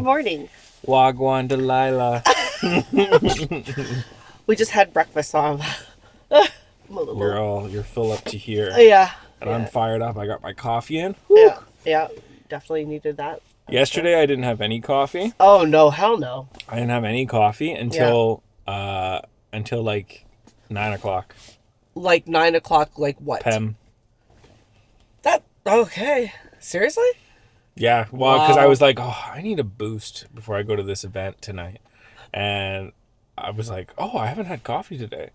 morning. Wagwan Delilah. We just had breakfast, so You're full up to here. Yeah. And I'm fired up. I got my coffee in. Whew. Yeah. Definitely needed that. Yesterday I didn't have any coffee. Oh no, hell no. I didn't have any coffee until like 9 o'clock. Like 9 o'clock, like what? PM. Okay. Seriously? Yeah, well, because I was like, I need a boost before I go to this event tonight. And I was like, I haven't had coffee today.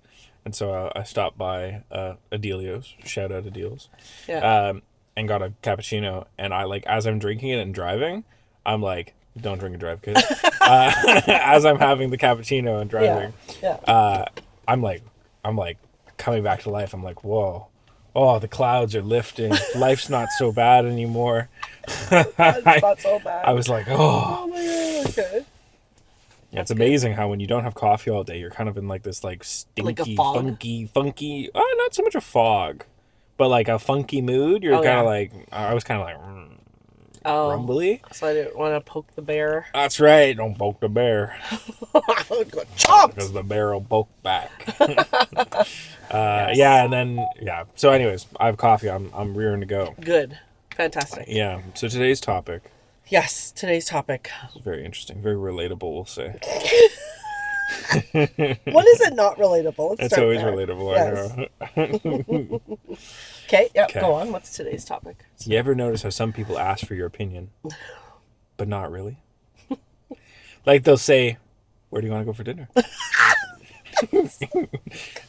And so I stopped by Adelio's, shout out Adelio's, and got a cappuccino. And I, like, as I'm drinking it and driving, I'm like, don't drink and drive, kids. As I'm having the cappuccino and driving, I'm like coming back to life. I'm like, whoa. Oh, the clouds are lifting. Life's not so bad anymore. It's not so bad. I was like, Oh my god, okay. Yeah, it's amazing how when you don't have coffee all day, you're kind of in like this like stinky, like a fog? funky, not so much a fog, but like a funky mood. You're kind of like, I was kind of like, grumbly. So I didn't want to poke the bear. That's right. Don't poke the bear. Got chopped. Because the bear will poke back. Yeah, and then, So anyways, I have coffee. I'm rearing to go. Good. Fantastic. Yeah. So today's topic. Yes, today's topic. Is very interesting. Very relatable, we'll say. When is it not relatable? It's always relatable, yes. I know. Okay, go on. What's today's topic? You ever notice how some people ask for your opinion, but not really? Like they'll say, where do you want to go for dinner?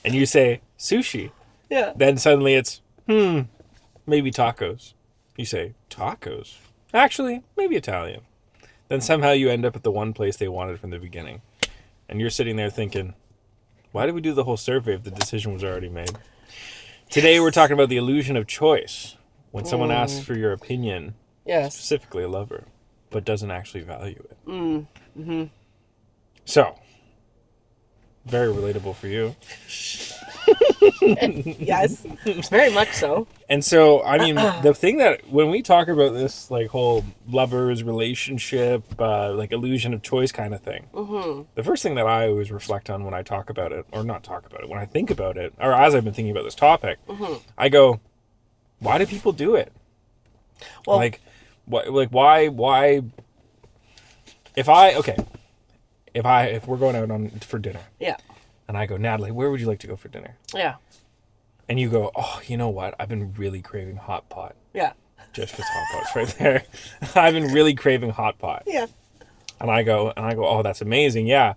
And you say, sushi. Yeah. Then suddenly it's, maybe tacos. You say, tacos? Actually, maybe Italian. Then somehow you end up at the one place they wanted from the beginning. And you're sitting there thinking, why did we do the whole survey if the decision was already made? Today we're talking about the illusion of choice. When someone asks for your opinion, specifically a lover, but doesn't actually value it. Mm-hmm. So, very relatable for you. Yes, very much so. And so, I mean, the thing that when we talk about this, like, whole lovers, relationship, like, illusion of choice kind of thing, the first thing that I always reflect on when I talk about it, or not talk about it, when I think about it, or as I've been thinking about this topic, I go, why do people do it? Well, why? If we're going out for dinner, and I go, Natalie, where would you like to go for dinner? Yeah. And you go, you know what? I've been really craving hot pot. Yeah. Just because hot pot's right there. I've been really craving hot pot. Yeah. And I go, oh, that's amazing. Yeah.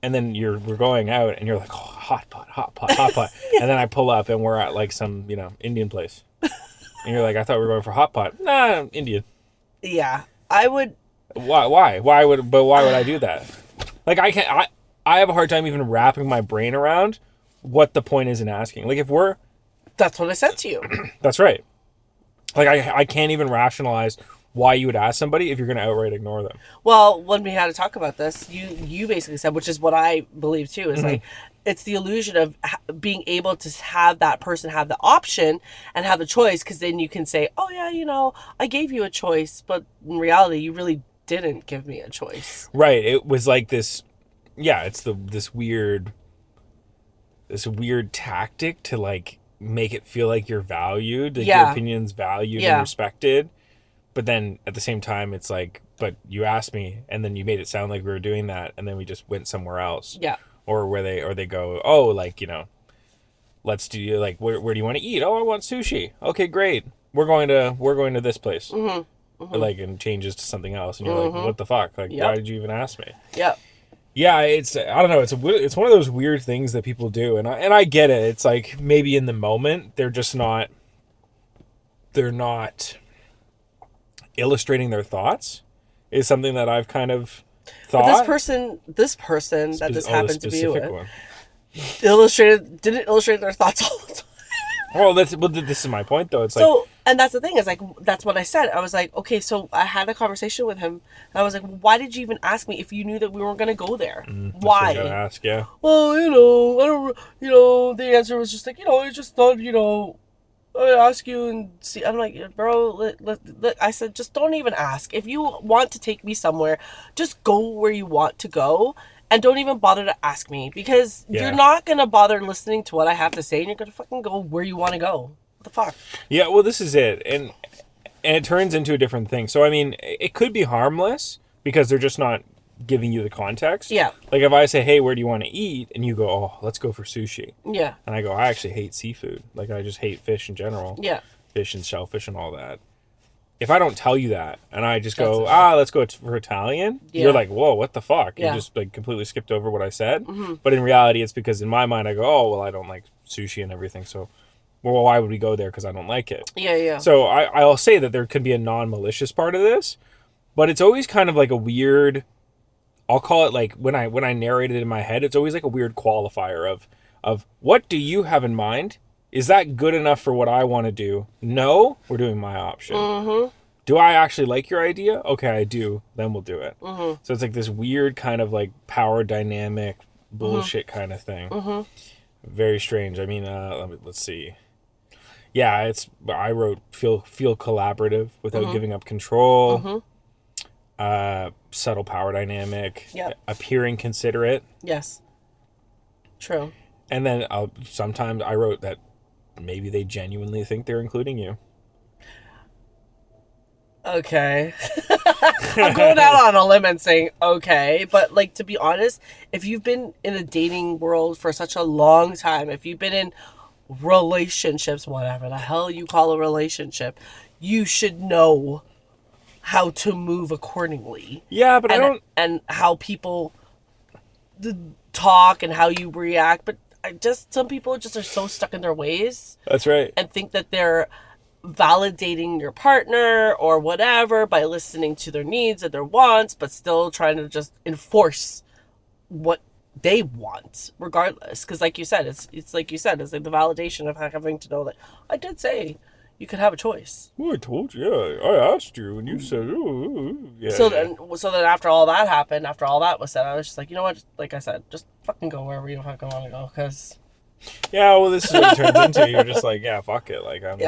And then we're going out and you're like, hot pot. Yeah. And then I pull up and we're at like some, Indian place. And you're like, I thought we were going for hot pot. Nah, Indian. Yeah. I would. Why? Why would I do that? Like I have a hard time even wrapping my brain around what the point is in asking. Like that's what I said to you. That's right. Like I can't even rationalize why you would ask somebody if you're going to outright ignore them. Well, when we had to talk about this, you basically said, which is what I believe too, is like, it's the illusion of being able to have that person have the option and have the choice. Cause then you can say, oh yeah, I gave you a choice, but in reality, you really didn't give me a choice. Right. It was like this. Yeah, it's this weird tactic to like make it feel like you're valued, like your opinion's valued and respected. But then at the same time, it's like, but you asked me, and then you made it sound like we were doing that, and then we just went somewhere else. Yeah. Or they go, like let's do like where do you want to eat? Oh, I want sushi. Okay, great. We're going to this place. Like, and changes to something else, and you're like, what the fuck? Like, why did you even ask me? Yeah. Yeah, I don't know. It's one of those weird things that people do, and I get it. It's like maybe in the moment they're not illustrating their thoughts is something that I've kind of thought. But this person that this happened to be with one. didn't illustrate their thoughts all the time. Well, this is my point though. It's so, like, and that's the thing, is like, that's what I said. I was like, okay, so I had a conversation with him, and I was like, why did you even ask me if you knew that we weren't going to go there? Why? That's what you gotta ask, yeah. Well, I don't, the answer was just like, I just thought, I ask you and see. I'm like, bro, I said, just don't even ask. If you want to take me somewhere, just go where you want to go. And don't even bother to ask me because you're not going to bother listening to what I have to say and you're going to fucking go where you want to go. What the fuck? Yeah, well, this is it. And it turns into a different thing. So, I mean, it could be harmless because they're just not giving you the context. Yeah. Like if I say, hey, where do you want to eat? And you go, oh, let's go for sushi. Yeah. And I go, I actually hate seafood. Like I just hate fish in general. Yeah. Fish and shellfish and all that. If I don't tell you that and I just go, let's go for Italian, you're like, whoa, what the fuck? You just like completely skipped over what I said. But in reality, it's because in my mind, I go, oh, well, I don't like sushi and everything. So, well, why would we go there? Because I don't like it. Yeah, yeah. So I'll say that there could be a non-malicious part of this, but it's always kind of like a weird, I'll call it like when I narrate it in my head, it's always like a weird qualifier of what do you have in mind? Is that good enough for what I want to do? No, we're doing my option. Mm-hmm. Do I actually like your idea? Okay, I do. Then we'll do it. Mm-hmm. So it's like this weird kind of like power dynamic bullshit kind of thing. Mm-hmm. Very strange. I mean, let's see. Yeah, I wrote feel collaborative without giving up control. Subtle power dynamic. Yep. Appearing considerate. Yes. True. And then sometimes I wrote that maybe they genuinely think they're including you. Okay. I'm going out on a limb and saying okay, but like to be honest, if you've been in the dating world for such a long time, if you've been in relationships, whatever the hell you call a relationship, you should know how to move accordingly. Yeah, but and how people talk and how you react, but some people just are so stuck in their ways. That's right. And think that they're validating your partner or whatever by listening to their needs and their wants, but still trying to just enforce what they want regardless. Because like you said, it's like you said, it's like the validation of having to know that I did say you could have a choice. Well, I told you. Yeah, I asked you, and you said, "Oh, yeah." So then, after all that happened, after all that was said, I was just like, you know what? Like I said, just fucking go wherever you fucking want to go, because. Yeah, well, this is what it turns into. You're just like, yeah, fuck it. Like I'm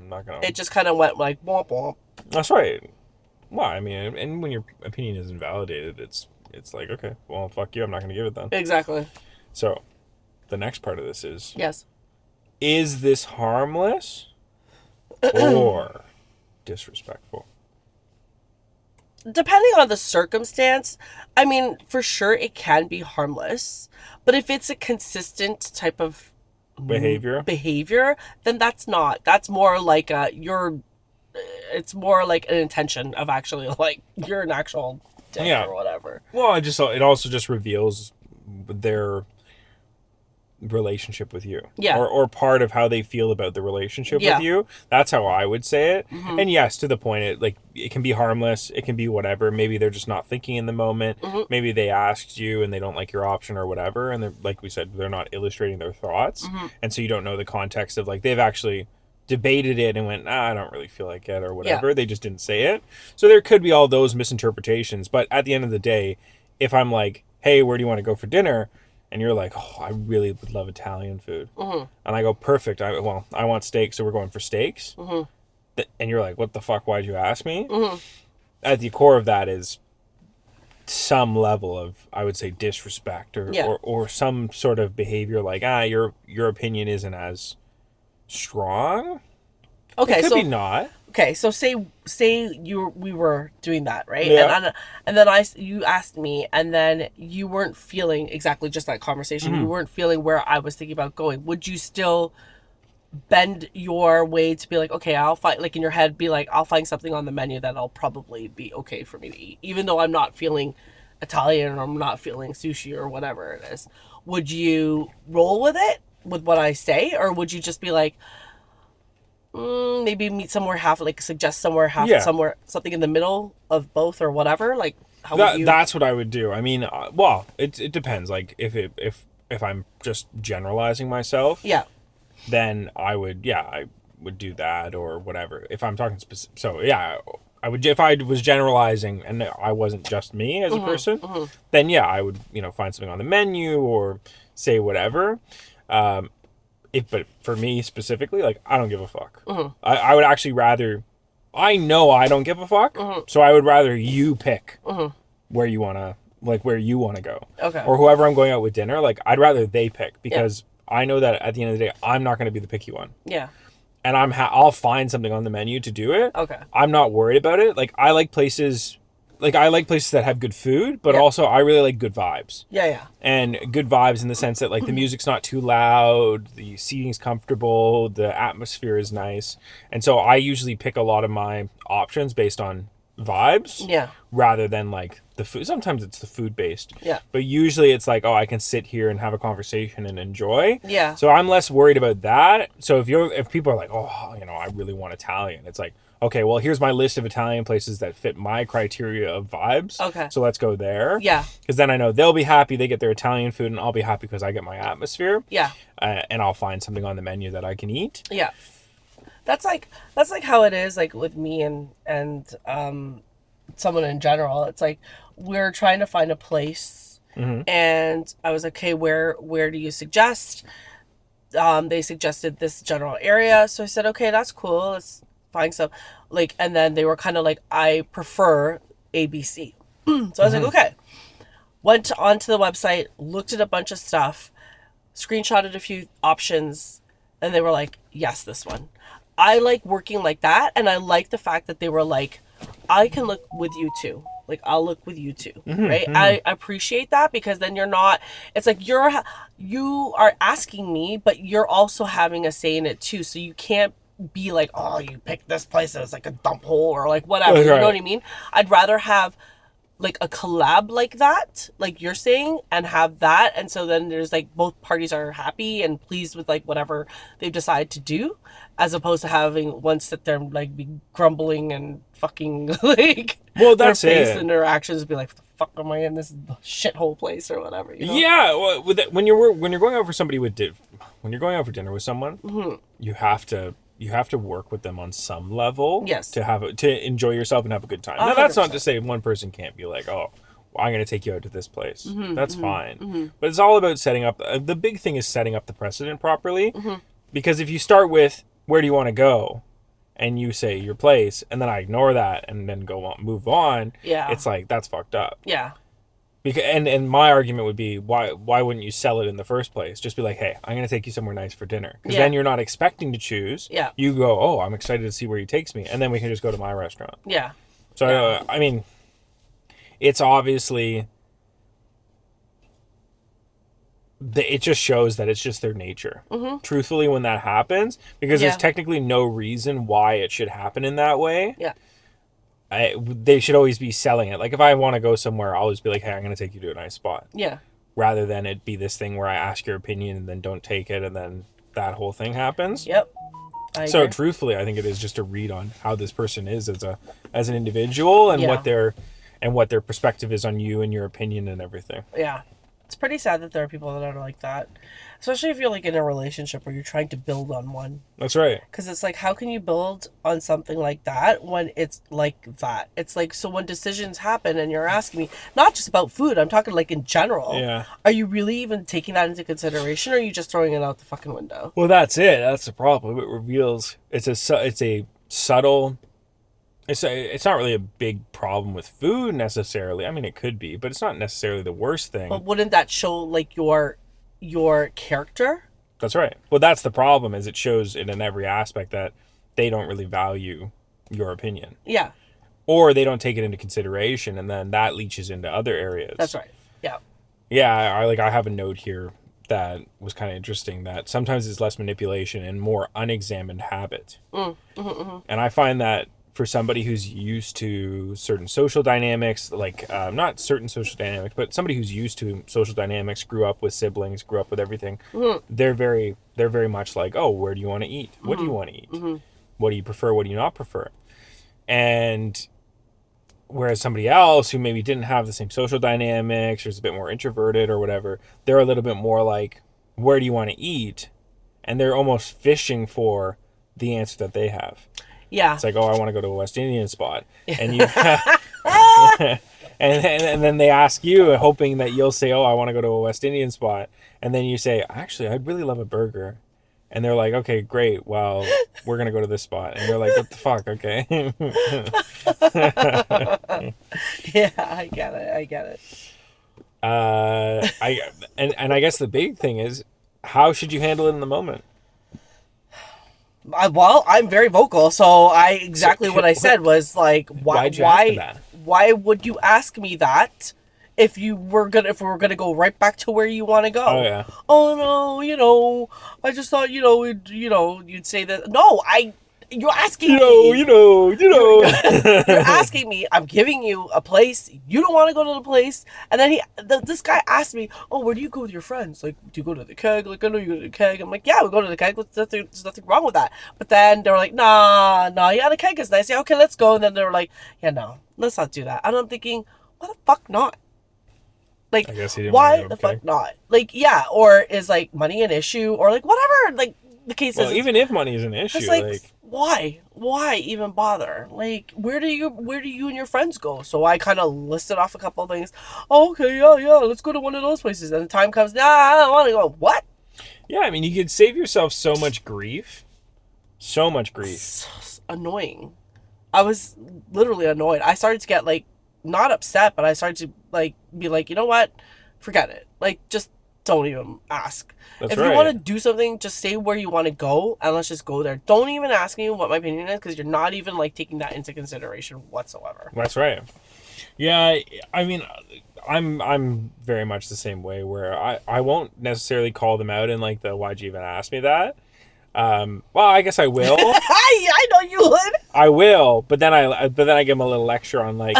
not gonna. It just kind of went like womp womp. That's right. Well, I mean, and when your opinion is invalidated, it's like, okay, well, fuck you. I'm not gonna give it then. Exactly. So, the next part of this is. Yes. Is this harmless? Or disrespectful? Depending on the circumstance, I mean, for sure it can be harmless. But if it's a consistent type of behavior, then that's not. That's more like it's more like an intention of actually like you're an actual dick or whatever. Well, it also just reveals their relationship with you, or part of how they feel about the relationship with you. That's how I would say it. And yes, to the point, it can be harmless, it can be whatever. Maybe they're just not thinking in the moment. Maybe they asked you and they don't like your option or whatever, and they're, like we said, they're not illustrating their thoughts, and so you don't know the context of like they've actually debated it and went, I don't really feel like it or whatever. They just didn't say it. So there could be all those misinterpretations, but at the end of the day, if I'm like, hey, where do you want to go for dinner? And you're like, oh, I really would love Italian food. And I go, perfect. I want steak, so we're going for steaks. And you're like, what the fuck? Why'd you ask me? At the core of that is some level of, I would say, disrespect or some sort of behavior like, your opinion isn't as strong. Okay, it could be not. Okay, so say we were doing that, right? Yeah. And then you asked me, and then you weren't feeling exactly just that conversation. You weren't feeling where I was thinking about going. Would you still bend your way to be like, okay, I'll find, like in your head, be like, I'll find something on the menu that'll probably be okay for me to eat, even though I'm not feeling Italian or I'm not feeling sushi or whatever it is? Would you roll with it, with what I say, or would you just be like, maybe meet somewhere suggest somewhere somewhere, something in the middle of both or whatever? Like, how would you? That's what I would do. I mean, well, it depends. Like, if I'm just generalizing myself, then I would do that or whatever. If I'm talking specific, so I would, if I was generalizing and I wasn't just me as a person, then I would, find something on the menu or say whatever. but for me specifically, like, I don't give a fuck. I would actually rather, I know I don't give a fuck, so I would rather you pick where you want to go. Okay. Or whoever I'm going out with dinner, like, I'd rather they pick, because I know that at the end of the day, I'm not going to be the picky one. Yeah. And I'll find something on the menu to do it. Okay. I'm not worried about it. Like, I like places that have good food, but also I really like good vibes. Yeah. And good vibes in the sense that, like, the music's not too loud, the seating's comfortable, the atmosphere is nice. And so I usually pick a lot of my options based on vibes. Yeah. Rather than, like, the food. Sometimes it's the food based. Yeah. But usually it's like, oh, I can sit here and have a conversation and enjoy. Yeah. So I'm less worried about that. So if people are like, oh, you know, I really want Italian, it's like, okay, well, here's my list of Italian places that fit my criteria of vibes. Okay. So let's go there. Yeah. Because then I know they'll be happy, they get their Italian food, and I'll be happy because I get my atmosphere. Yeah. And I'll find something on the menu that I can eat. Yeah. That's like how it is, like, with me and someone in general. It's like, we're trying to find a place, and I was like, okay, where do you suggest? They suggested this general area, so I said, okay, that's cool, let's find some, like, and then they were kind of like, I prefer ABC. So I was like, okay. Went onto the website, looked at a bunch of stuff, screenshotted a few options, and they were like, yes, this one. I like working like that, and I like the fact that they were like, I can look with you too. Like, I'll look with you too, right? I appreciate that, because then you're not, it's like you are asking me, but you're also having a say in it too. So you can't be like, oh, you picked this place and it's like a dump hole or like whatever. You know what I mean? I'd rather have like a collab like that, like you're saying, and have that. And so then there's like, both parties are happy and pleased with like whatever they've decided to do, as opposed to having one sit there and like be grumbling and fucking like, well, that's their face it. and their actions be like, what the fuck am I in this shithole place or whatever, you know? Yeah, well, when you're going out for somebody when you're going out for dinner with someone, you have to work with them on some level. Yes. To enjoy yourself and have a good time. Now, that's not to say one person can't be like, oh, well, I'm going to take you out to this place. That's fine. But it's all about setting up. The big thing is setting up the precedent properly. Because if you start with, where do you want to go? And you say your place, and then I ignore that and then move on. Yeah. It's like, that's fucked up. Yeah. Because and my argument would be, why wouldn't you sell it in the first place? Just be like, hey, I'm going to take you somewhere nice for dinner. Because then you're not expecting to choose. Yeah. You go, oh, I'm excited to see where he takes me. And then we can just go to my restaurant. Yeah. So, I mean, it's obviously, it just shows that it's just their nature. Truthfully, when that happens, because there's technically no reason why it should happen in that way. Yeah. They should always be selling it. Like, if I want to go somewhere, I'll always be like, hey, I'm going to take you to a nice spot. Yeah. Rather than it be this thing where I ask your opinion and then don't take it, and then that whole thing happens. Yep. So truthfully, I think it is just a read on how this person is as an individual, and what their perspective is on you and your opinion and everything. Yeah. It's pretty sad that there are people that are like that. Especially if you're like in a relationship where you're trying to build on one. That's right. Because it's like, how can you build on something like that when it's like that? It's like, so when decisions happen and you're asking me, not just about food, I'm talking like in general. Yeah. Are you really even taking that into consideration, or are you just throwing it out the fucking window? Well, that's it. That's the problem. It reveals it's a subtle. It's not really a big problem with food necessarily. I mean, it could be, but it's not necessarily the worst thing. But wouldn't that show like your character? That's right. Well, that's the problem, is it shows it in every aspect that they don't really value your opinion. Yeah. Or they don't take it into consideration, and then that leaches into other areas. That's right. Yeah. Yeah, I have a note here that was kind of interesting, that sometimes it's less manipulation and more unexamined habit. And I find that for somebody who's used to certain social dynamics, like not certain social dynamics, but somebody who's used to social dynamics, grew up with siblings, grew up with everything, they're very much like, oh, where do you want to eat? What do you want to eat? What do you prefer? What do you not prefer? And whereas somebody else who maybe didn't have the same social dynamics, or is a bit more introverted or whatever, they're a little bit more like, where do you want to eat? And they're almost fishing for the answer that they have. Yeah. It's like, oh, I want to go to a West Indian spot. And you and then they ask you, hoping that you'll say, oh, I want to go to a West Indian spot. And then you say, actually, I'd really love a burger. And they're like, okay, great. Well, we're going to go to this spot. And you're like, what the fuck? Okay. Yeah, I get it. I get it. And I guess the big thing is, how should you handle it in the moment? Well, I'm very vocal, so exactly what I said was like, Why'd you ask me that? why would you ask me that if we were gonna go right back to where you want to go? Oh yeah. Oh no, I just thought you'd say that. No, you're asking me. You know. You're asking me. I'm giving you a place. You don't want to go to the place, and then this guy asked me, "Oh, where do you go with your friends? Like, do you go to the keg? Like, I know you go to the keg." I'm like, "Yeah, we go to the keg. There's nothing wrong with that." But then they were like, "Nah, yeah, the keg is nice. Yeah, okay, let's go." And then they were like, "Yeah, no, let's not do that." And I'm thinking, why the fuck not? Like, I guess he didn't why really the fuck not? Like, yeah, or is like money an issue, or like whatever? Like the case Well, is. even if money is an issue, It's like, why even bother? Like, where do you and your friends go? So I kind of listed off a couple of things. Oh, okay, yeah, let's go to one of those places. And the time comes, nah, I don't want to go. What? yeah, I mean, you could save yourself so much grief. So much grief. It's annoying. I was literally annoyed. I started to get like, not upset, but I started to like be like, you know what? Forget it. Like, just don't even ask. That's if right. you want to do something, just say where you want to go and let's just go there. Don't even ask me what my opinion is because you're not even like taking that into consideration whatsoever. That's right. Yeah, I mean, I'm very much the same way where I won't necessarily call them out in like the why'd you even ask me that. Well, I guess I will. I know you would. I will, but then I give them a little lecture on like,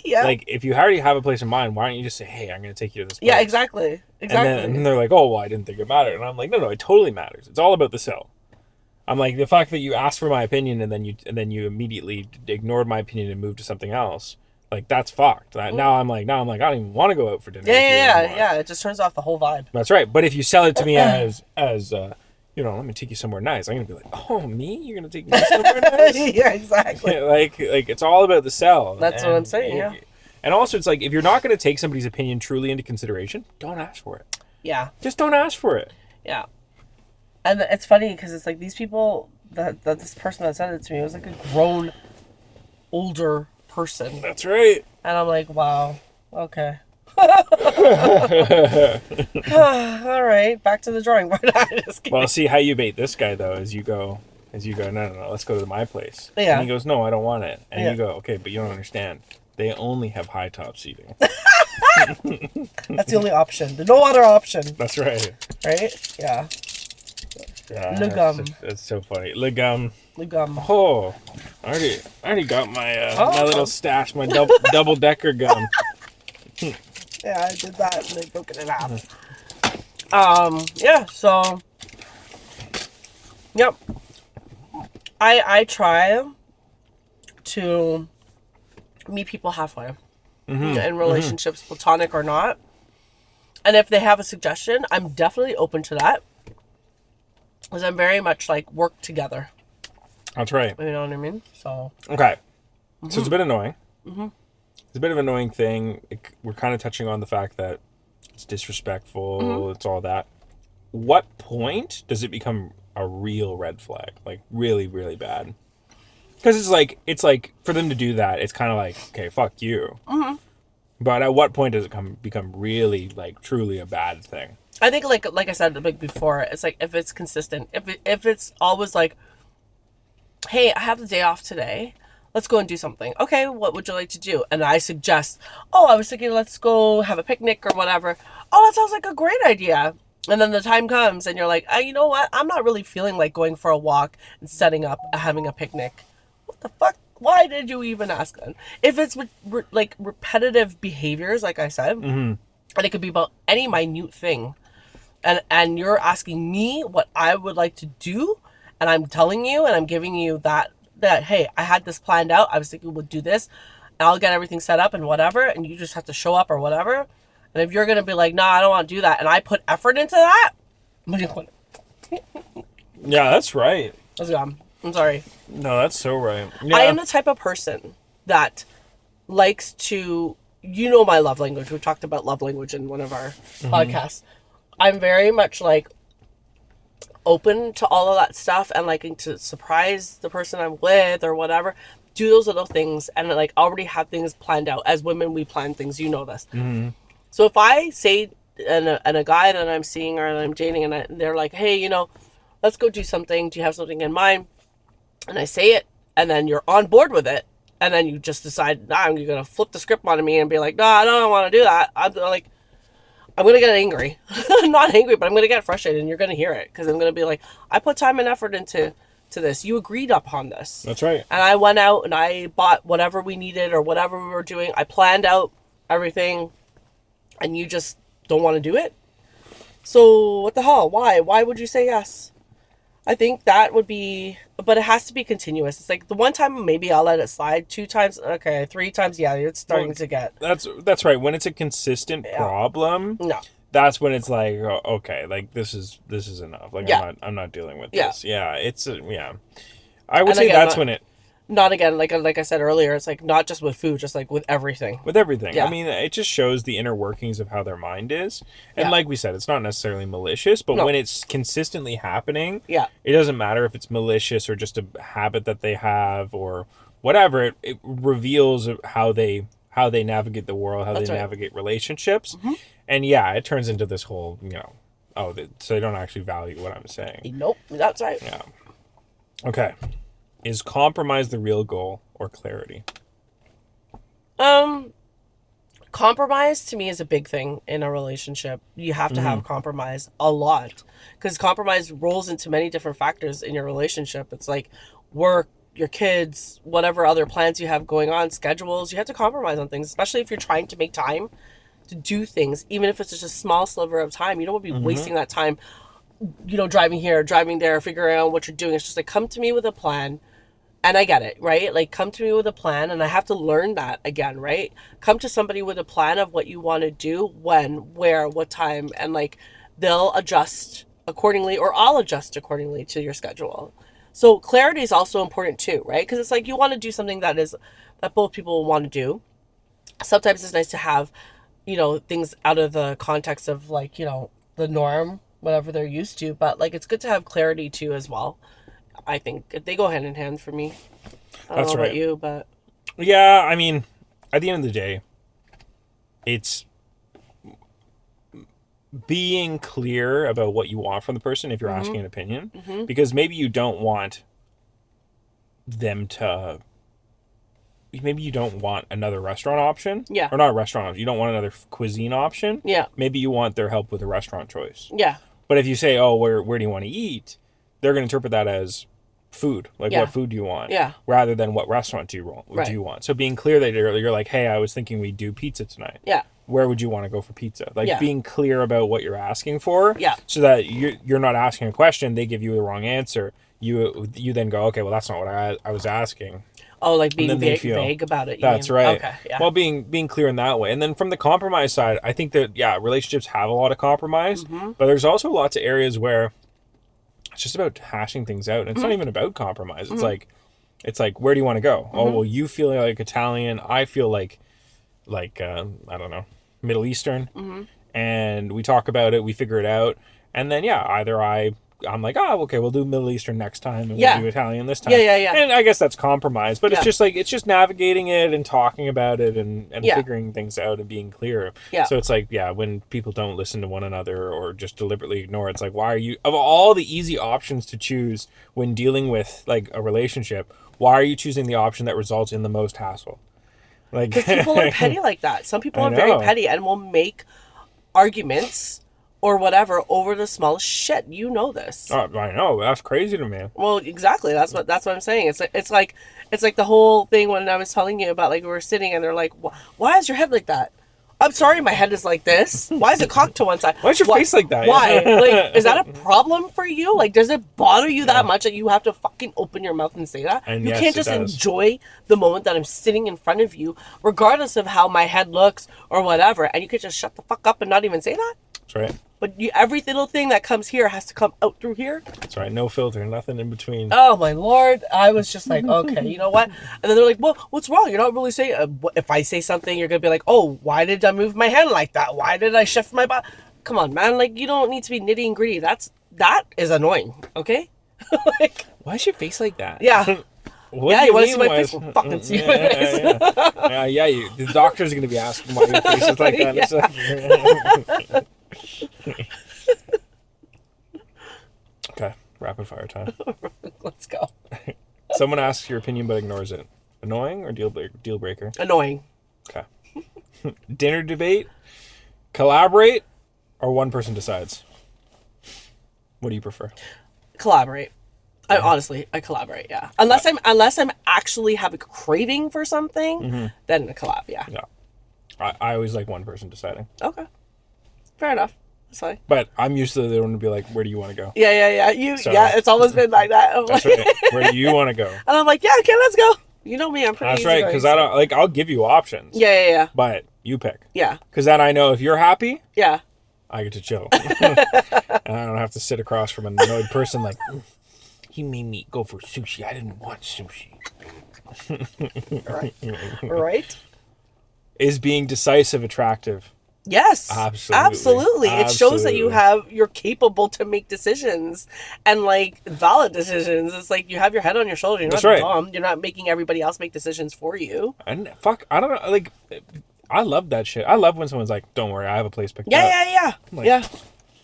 Yeah. like if you already have a place in mind, why don't you just say, hey, I'm going to take you to this place. Yeah, exactly. And then they're like, oh, well, I didn't think it mattered. And I'm like, no, it totally matters. It's all about the sell. I'm like, the fact that you asked for my opinion and then you immediately ignored my opinion and moved to something else, like that's fucked. Now I'm like, I don't even want to go out for dinner. Yeah. It just turns off the whole vibe. That's right. But if you sell it to me as let me take you somewhere nice, I'm gonna be like, oh, me? You're gonna take me somewhere nice? Yeah, exactly. like it's all about the sell. That's what I'm saying. Yeah. And also, it's like if you're not gonna take somebody's opinion truly into consideration, don't ask for it. Yeah. Just don't ask for it. Yeah. And it's funny because it's like these people that this person that said it to me was like a grown, older person. That's right. And I'm like, wow, okay. All right, back to the drawing board. Well, see how you bait this guy though, as you go, no, let's go to my place. Yeah. And he goes, no, I don't want it. And Yeah. you go, okay, but you don't understand. They only have high top seating. That's the only option. There's no other option. That's right. Right? Yeah. Yeah, Le gum. That's so funny. Le gum. Le gum. Oh, I already got my my little stash, my double decker gum. Yeah, I did that and they broke it in half. Yeah, so yep. I try to meet people halfway in relationships, platonic or not. And if they have a suggestion, I'm definitely open to that. Because I'm very much like work together. That's right. You know what I mean? So okay. So it's a bit annoying. It's a bit of an annoying thing. We're kind of touching on the fact that it's disrespectful. It's all that. What point does it become a real red flag? Like really, really bad? Because it's like for them to do that, it's kind of like, okay, fuck you. But at what point does it become really like truly a bad thing? I think like I said like before, it's like if it's consistent, if it's always like, hey, I have the day off today. Let's go and do something. Okay, what would you like to do? And I suggest, oh, I was thinking let's go have a picnic or whatever. Oh, that sounds like a great idea. And then the time comes and you're like, you know what? I'm not really feeling like going for a walk and setting up having a picnic. What the fuck? Why did you even ask then? If it's like repetitive behaviors, like I said, and it could be about any minute thing, and you're asking me what I would like to do, and I'm telling you and I'm giving you that hey, I had this planned out. I was thinking we'll do this, and I'll get everything set up and whatever, and you just have to show up or whatever. And if you're gonna be like, nah, I don't want to do that, and I put effort into that, yeah, that's right. let's go. I'm sorry. No, that's so right. Yeah. I am the type of person that likes to, my love language. We talked about love language in one of our podcasts. I'm very much like, open to all of that stuff and liking to surprise the person I'm with or whatever, do those little things and like already have things planned out. As women, we plan things, you know this. Mm-hmm. So if I say, and a guy that I'm seeing or that I'm dating, and they're like, hey, you know, let's go do something. Do you have something in mind? And I say it, and then you're on board with it. And then you just decide, nah, you're going to flip the script on me and be like, no, I don't want to do that. I'm like, I'm going to get angry. Not angry, but I'm going to get frustrated, and you're going to hear it. Because I'm going to be like, I put time and effort into this. You agreed upon this. That's right. And I went out and I bought whatever we needed or whatever we were doing. I planned out everything, and you just don't want to do it? So what the hell? Why? Why would you say yes? I think that would be, but it has to be continuous. It's like the one time maybe I'll let it slide. 2 times, okay. 3 times, yeah, it's starting to get. That's right. When it's a consistent problem, no, that's when it's like, oh, okay, like this is enough. Like I'm not dealing with this. Yeah, it's yeah. I would say again, that's when it. Not again, like I said earlier, it's like not just with food, just like with everything. With everything. Yeah. I mean, it just shows the inner workings of how their mind is. And like we said, it's not necessarily malicious, but when it's consistently happening, it doesn't matter if it's malicious or just a habit that they have or whatever. It reveals how they navigate the world, how they navigate relationships. Mm-hmm. And yeah, it turns into this whole, you know, so they don't actually value what I'm saying. Nope, that's right. Yeah. Okay. Is compromise the real goal or clarity? Compromise to me is a big thing in a relationship. You have to have compromise a lot because compromise rolls into many different factors in your relationship. It's like work, your kids, whatever other plans you have going on, schedules. You have to compromise on things, especially if you're trying to make time to do things, even if it's just a small sliver of time. You don't want to be wasting that time, you know, driving here, driving there, figuring out what you're doing. It's just like, come to me with a plan. And I get it, right? Like, come to me with a plan, and I have to learn that again, right? Come to somebody with a plan of what you want to do, when, where, what time, and like, they'll adjust accordingly, or I'll adjust accordingly to your schedule. So clarity is also important too, right? Because it's like you want to do something that both people want to do. Sometimes it's nice to have, you know, things out of the context of like, you know, the norm, whatever they're used to, but like it's good to have clarity too as well. I think they go hand in hand for me. I don't know about you, but yeah, I mean, at the end of the day, it's being clear about what you want from the person if you're asking an opinion, because maybe you don't want them to. Maybe you don't want another restaurant option. Yeah. Or not a restaurant option. You don't want another cuisine option. Yeah. Maybe you want their help with a restaurant choice. Yeah. But if you say, oh, where do you want to eat? They're going to interpret that as food. Like, what food do you want? Yeah. Rather than what restaurant do you want? So being clear that you're like, hey, I was thinking we'd do pizza tonight. Yeah. Where would you want to go for pizza? Like, being clear about what you're asking for. Yeah. So that you're not asking a question, they give you the wrong answer. You then go, okay, well, that's not what I was asking. Oh, like being vague about it. That's right. Okay, yeah. Well, being clear in that way. And then from the compromise side, I think that, relationships have a lot of compromise, but there's also lots of areas where it's just about hashing things out. And it's not even about compromise. It's like, where do you want to go? Oh, well, you feel like Italian. I feel like I don't know, Middle Eastern. And we talk about it. We figure it out. And then, either I'm like, oh, okay, we'll do Middle Eastern next time, and we'll do Italian this time. Yeah. And I guess that's compromise, but it's just navigating it and talking about it and figuring things out and being clear. Yeah. So it's like, when people don't listen to one another or just deliberately ignore, it's like, why are you, of all the easy options to choose when dealing with like a relationship, why are you choosing the option that results in the most hassle? Like, because people are petty like that. Some people are very petty and will make arguments or whatever over the smallest shit. You know this. Oh, I know. That's crazy to me. Well, exactly. That's what I'm saying. It's like the whole thing when I was telling you about, like, we were sitting and they're like, why is your head like that? I'm sorry, my head is like this. Why is it cocked to one side? Why is your face like that? Why? Like, is that a problem for you? Like, does it bother you that much that you have to fucking open your mouth and say that? And you can't just enjoy the moment that I'm sitting in front of you, regardless of how my head looks or whatever, and you could just shut the fuck up and not even say that? That's right. But every little thing that comes here has to come out through here. That's right. No filter, nothing in between. Oh, my Lord. I was just like, okay, you know what? And then they're like, well, what's wrong? You're not really saying... if I say something, you're going to be like, oh, why did I move my hand like that? Why did I shift my body? Come on, man. Like, you don't need to be nitty and gritty. That's that is annoying. Okay. Like, why is your face like that? yeah. What Yeah, do you want to see mean my why face? is- Well, fucking see my face. The doctor's going to be asking why your face is like that. Yeah. It's like- Okay, rapid fire time. Let's go. Someone asks your opinion but ignores it. Annoying or deal breaker? Annoying. Okay. Dinner debate, collaborate, or one person decides? What do you prefer? Collaborate. I collaborate. Yeah. Unless I'm actually have a craving for something, then a collab. Yeah. Yeah. I always like one person deciding. Okay. Fair enough. That's fine. But I'm used to the one to be like, where do you want to go? Yeah. It's always been like that. I'm That's like, right. Where do you want to go? and I'm like, yeah, okay, let's go. You know me, I'm pretty. That's right, because I don't like. I'll give you options. Yeah. But you pick. Yeah. Because then I know if you're happy, Yeah. I get to chill, and I don't have to sit across from an annoyed person like, he made me go for sushi. I didn't want sushi. Right. Right. Is being decisive attractive? Yes. Absolutely. It shows that you're capable to make decisions and like valid decisions. It's like you have your head on your shoulder. You're That's not right. dumb. You're not making everybody else make decisions for you. And fuck, I don't know. Like, I love that shit. I love when someone's like, "Don't worry, I have a place picked up." Yeah. like, Yeah.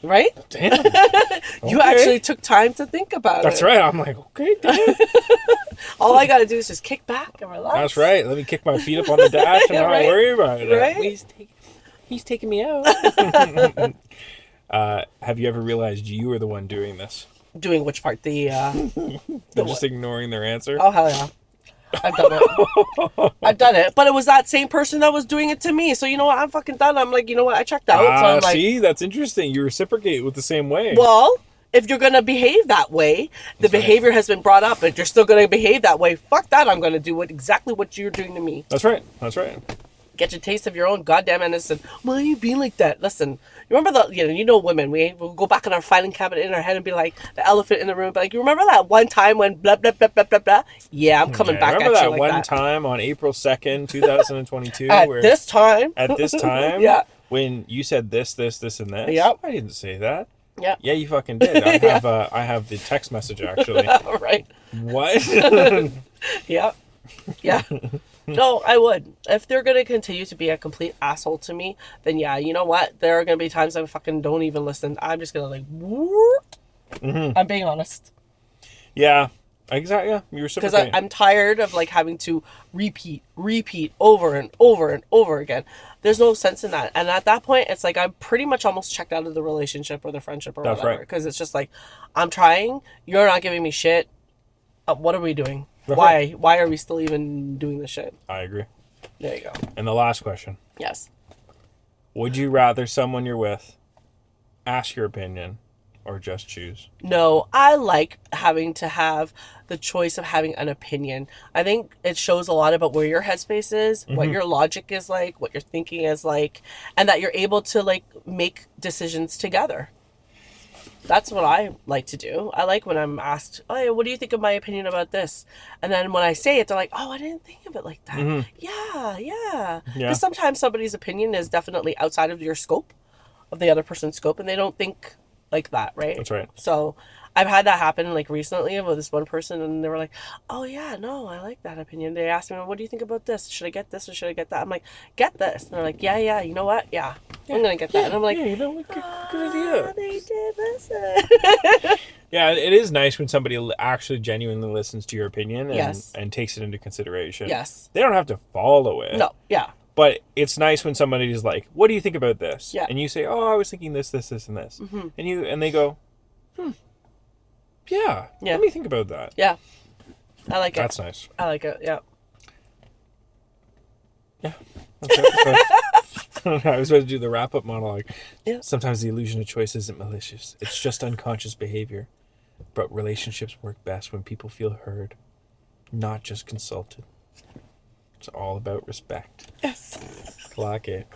Right? Damn. You Okay. actually took time to think about That's it. right. I'm like, okay, damn. All I got to do is just kick back and relax. That's right. Let me kick my feet up on the dash and not Right. worry about it. Right? He's taking me out. Have you ever realized you were the one doing this? Doing which part? The They're just ignoring their answer. oh hell yeah. I've done it. I've done it. But it was that same person that was doing it to me. So you know what? I'm fucking done. I'm like, you know what? I checked out. So I'm like, See, that's interesting. You reciprocate with the same way. well, if you're gonna behave that way, the behavior has been brought up, and you're still gonna behave that way. Fuck that! I'm gonna do exactly what you're doing to me. That's right. That's right. Get your taste of your own goddamn innocence. Why are you being like that? Listen, you remember the women. We'll go back in our filing cabinet in our head and be like the elephant in the room. Be like, you remember that one time when blah blah blah blah blah blah? Yeah, I'm coming back. Remember at that you like one that. time on April 2nd, 2022? At where this time. At this time? Yeah. When you said this, and this? Yep. I didn't say that. Yeah. Yeah, you fucking did. I have the text message actually. Right. What? Yeah. Yeah. No, I would. If they're going to continue to be a complete asshole to me, then yeah, you know what? There are going to be times I fucking don't even listen. I'm just going to like, whoop. I'm being honest. Yeah. Exactly. Yeah. You Because reciprocate. I'm tired of like having to repeat over and over and over again. There's no sense in that. And at that point, it's like I'm pretty much almost checked out of the relationship or the friendship or That's whatever. right. Because it's just like, I'm trying. You're not giving me shit. What are we doing? That's Why? right. Why are we still even doing this shit? I agree. There you go. And the last question. Yes. Would you rather someone you're with ask your opinion or just choose? No, I like having to have the choice of having an opinion. I think it shows a lot about where your headspace is, what your logic is like, what your thinking is like, and that you're able to like make decisions together. That's what I like to do. I like when I'm asked, "Oh, what do you think of my opinion about this?" And then when I say it, they're like, "Oh, I didn't think of it like that." Yeah. Because sometimes somebody's opinion is definitely outside of your scope, of the other person's scope, and they don't think like that, right? That's right. So I've had that happen like recently with this one person, and they were like, "Oh yeah, no, I like that opinion." They asked me, "What do you think about this? Should I get this or should I get that?" I'm like, "Get this." And they're like, "Yeah, you know what? Yeah, I'm gonna get that." And I'm like, yeah, you know what? Good idea. They did listen. Yeah, it is nice when somebody actually genuinely listens to your opinion and, Yes. and takes it into consideration. Yes. They don't have to follow it. No, yeah. But it's nice when somebody is like, "What do you think about this?" Yeah. And you say, "Oh, I was thinking this, and this." And they go, Yeah. Yeah. Let me think about that. Yeah. I like it. That's nice. I like it, yeah. Yeah. Okay. I was about to do the wrap-up monologue. Yeah. Sometimes the illusion of choice isn't malicious. It's just unconscious behavior. But relationships work best when people feel heard, not just consulted. It's all about respect. Yes. Clock it.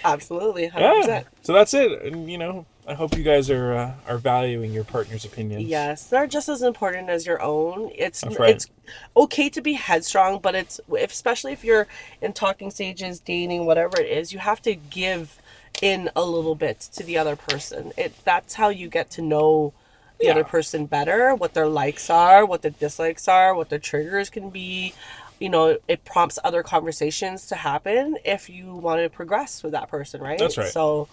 Absolutely, 100%. Yeah. So that's it. And, I hope you guys are valuing your partner's opinions. Yes, they're just as important as your own. It's That's right. It's okay to be headstrong, but especially if you're in talking stages, dating, whatever it is, you have to give in a little bit to the other person. That's how you get to know the other person better, what their likes are, what their dislikes are, what their triggers can be. You know, it prompts other conversations to happen if you want to progress with that person, right? That's right. So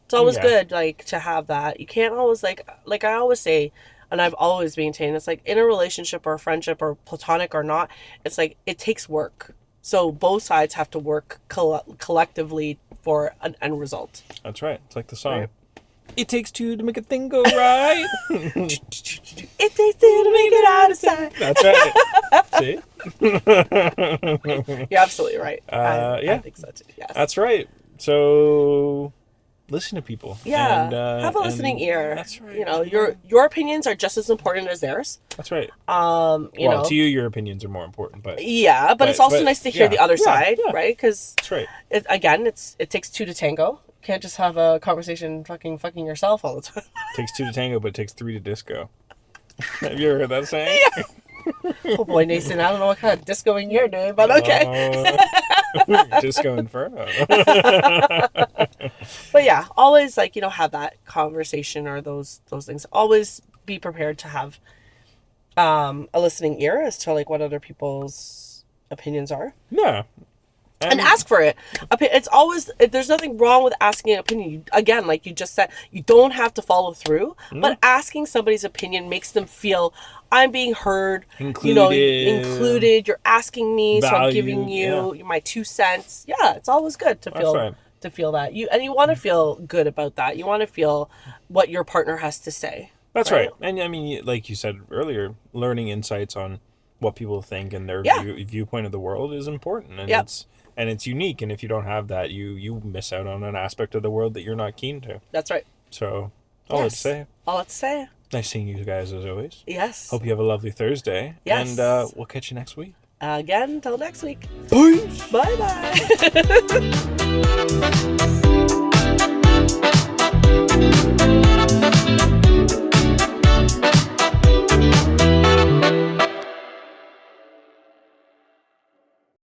it's always good, like, to have that. You can't always, like I always say, and I've always maintained, it's like in a relationship or a friendship or platonic or not, it's like it takes work. So both sides have to work collectively for an end result. That's right. It's like the song. Right. It takes two to make a thing go right. It takes two to make it out of sight. That's right. See? You're absolutely right. I think so too. Yes. That's right. So listen to people. Yeah. And, have a listening ear. That's right. You know, your opinions are just as important as theirs. That's right. You know, to you, your opinions are more important, but but it's also nice to hear the other side, right? Because that's right. It takes two to tango. You can't just have a conversation fucking yourself all the time. It takes two to tango, but it takes three to disco. Have you ever heard that saying? Yeah. Oh boy, Nathan, I don't know what kind of discoing you're doing, but okay. Disco Inferno. But yeah, always, like, you know, have that conversation or those things. Always be prepared to have a listening ear as to, like, what other people's opinions are. Yeah. And ask for it. It's always, there's nothing wrong with asking an opinion. Again, like you just said, you don't have to follow through, but asking somebody's opinion makes them feel, I'm being heard, included. You're asking me, so I'm giving you my 2 cents. Yeah, it's always good to feel that. You want to feel good about that. You want to feel what your partner has to say. That's right. And I mean, like you said earlier, learning insights on what people think and their viewpoint of the world is important, and it's unique. And if you don't have that, you miss out on an aspect of the world that you're not keen to. That's right. So all I have to say. Nice seeing you guys as always. Yes. Hope you have a lovely Thursday. Yes. And we'll catch you next week. Again, until next week. Peace. Bye-bye.